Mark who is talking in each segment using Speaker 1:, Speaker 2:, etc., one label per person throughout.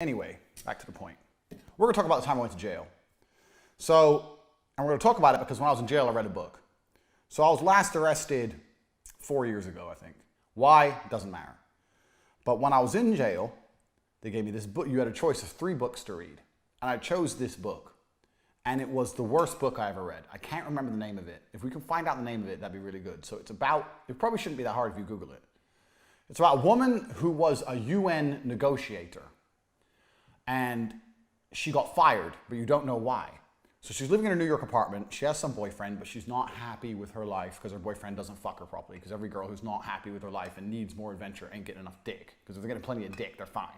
Speaker 1: Anyway, back to the point. We're going to talk about the time I went to jail. And we're going to talk about it because when I was in jail, I read a book. So I was last arrested 4 years ago, I think. Why? Doesn't matter. But when I was in jail, they gave me this book. You had a choice of 3 books to read. And I chose this book. And it was the worst book I ever read. I can't remember the name of it. If we can find out the name of it, that'd be really good. So it's about, it probably shouldn't be that hard if you Google it. It's about a woman who was a UN negotiator. And she got fired, but you don't know why. So she's living in her New York apartment. She has some boyfriend, but she's not happy with her life because her boyfriend doesn't fuck her properly. Because every girl who's not happy with her life and needs more adventure ain't getting enough dick. Because if they're getting plenty of dick, they're fine.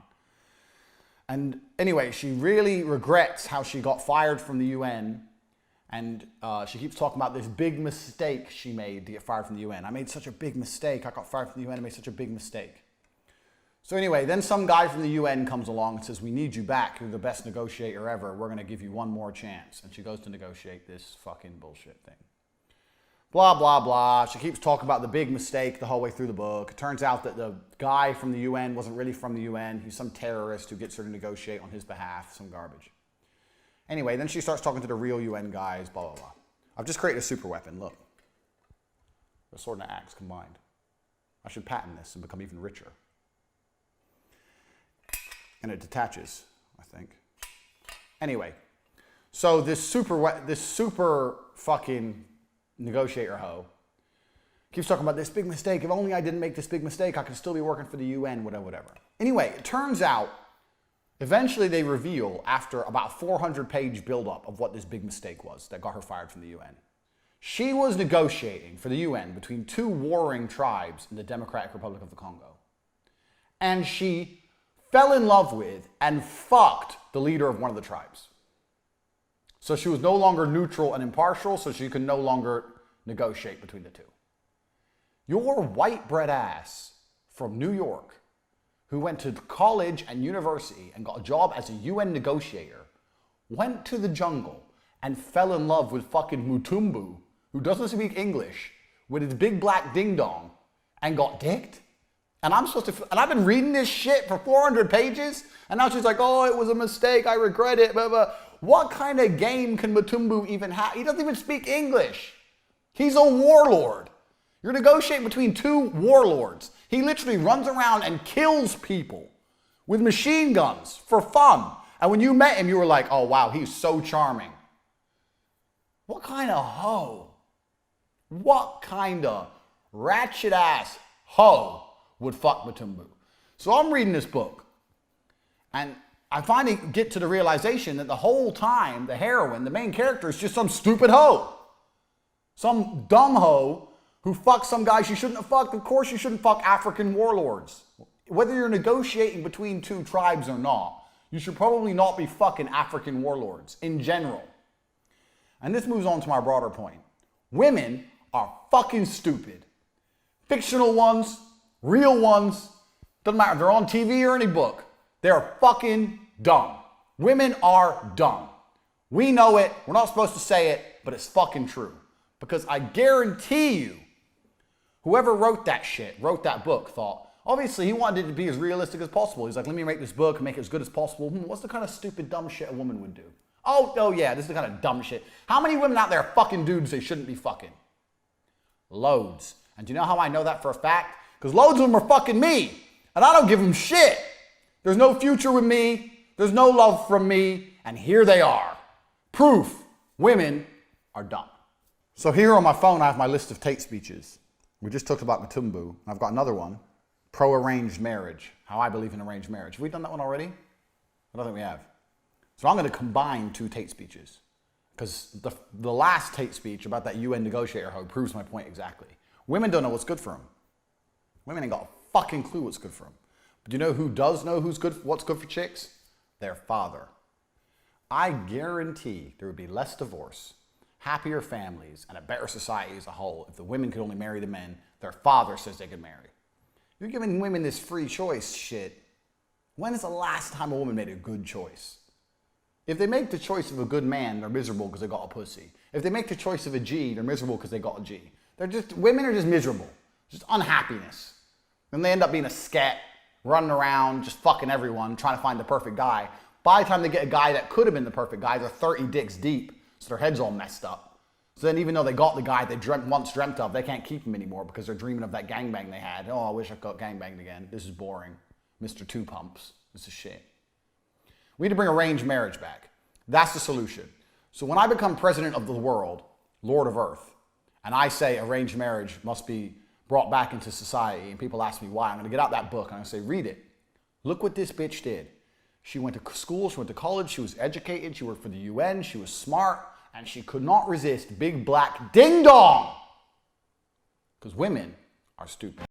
Speaker 1: And anyway, she really regrets how she got fired from the UN. And she keeps talking about this big mistake she made to get fired from the UN. I made such a big mistake. I got fired from the UN. I made such a big mistake. So anyway, then some guy from the UN comes along and says, we need you back. You're the best negotiator ever. We're going to give you one more chance. And she goes to negotiate this fucking bullshit thing. Blah, blah, blah. She keeps talking about the big mistake the whole way through the book. It turns out that the guy from the UN wasn't really from the UN. He's some terrorist who gets her to negotiate on his behalf. Some garbage. Anyway, then she starts talking to the real UN guys, blah, blah, blah. I've just created a super weapon. Look. A sword and an axe combined. I should patent this and become even richer. And it detaches, I think. Anyway, so this super fucking negotiator hoe keeps talking about this big mistake. If only I didn't make this big mistake, I could still be working for the UN, whatever, whatever. Anyway, it turns out, eventually they reveal, after about 400-page buildup of what this big mistake was that got her fired from the UN. She was negotiating for the UN between 2 warring tribes in the Democratic Republic of the Congo. And she fell in love with and fucked the leader of one of the tribes. So she was no longer neutral and impartial, so she could no longer negotiate between the 2. Your white bread ass from New York, who went to college and university and got a job as a UN negotiator, went to the jungle and fell in love with fucking Mutumbu, who doesn't speak English, with his big black ding dong, and got dicked? And I've been reading this shit for 400 pages, and now she's like, oh, it was a mistake, I regret it, blah, blah. What kind of game can Mutumbu even have? He doesn't even speak English. He's a warlord. You're negotiating between 2 warlords. He literally runs around and kills people with machine guns for fun. And when you met him, you were like, oh, wow, he's so charming. What kind of hoe? What kind of ratchet ass hoe would fuck Mutumbu? So I'm reading this book, and I finally get to the realization that the whole time, the heroine, the main character, is just some stupid hoe. Some dumb hoe who fucks some guy she shouldn't have fucked. Of course you shouldn't fuck African warlords. Whether you're negotiating between 2 tribes or not, you should probably not be fucking African warlords in general. And this moves on to my broader point. Women are fucking stupid. Fictional ones, real ones, doesn't matter if they're on TV or any book. They're fucking dumb. Women are dumb. We know it. We're not supposed to say it, but it's fucking true. Because I guarantee you, whoever wrote that shit, wrote that book, thought, obviously he wanted it to be as realistic as possible. He's like, let me make this book and make it as good as possible. What's the kind of stupid, dumb shit a woman would do? Oh yeah, this is the kind of dumb shit. How many women out there are fucking dudes they shouldn't be fucking? Loads. And do you know how I know that for a fact? Because loads of them are fucking me. And I don't give them shit. There's no future with me. There's no love from me. And here they are. Proof. Women are dumb. So here on my phone, I have my list of Tate speeches. We just talked about Mutumbu. I've got another one. Pro-arranged marriage. How I believe in arranged marriage. Have we done that one already? I don't think we have. So I'm going to combine 2 Tate speeches. Because the last Tate speech about that UN negotiator hoe proves my point exactly. Women don't know what's good for them. Women ain't got a fucking clue what's good for them. But do you know who does know what's good for chicks? Their father. I guarantee there would be less divorce, happier families, and a better society as a whole if the women could only marry the men their father says they could marry. You're giving women this free choice shit. When is the last time a woman made a good choice? If they make the choice of a good man, they're miserable because they got a pussy. If they make the choice of a G, they're miserable because they got a G. Women are just miserable. Just unhappiness. Then they end up being a scat running around, just fucking everyone, trying to find the perfect guy. By the time they get a guy that could have been the perfect guy, they're 30 dicks deep, so their head's all messed up. So then even though they got the guy they once dreamt of, they can't keep him anymore because they're dreaming of that gangbang they had. Oh, I wish I got gangbanged again. This is boring. Mr. Two Pumps. This is shit. We need to bring arranged marriage back. That's the solution. So when I become president of the world, Lord of Earth, and I say arranged marriage must be brought back into society, and people ask me why, I'm going to get out that book and I'm going to say, read it. Look what this bitch did. She went to school, she went to college, she was educated, she worked for the UN, she was smart, and she could not resist big black ding dong. Because women are stupid.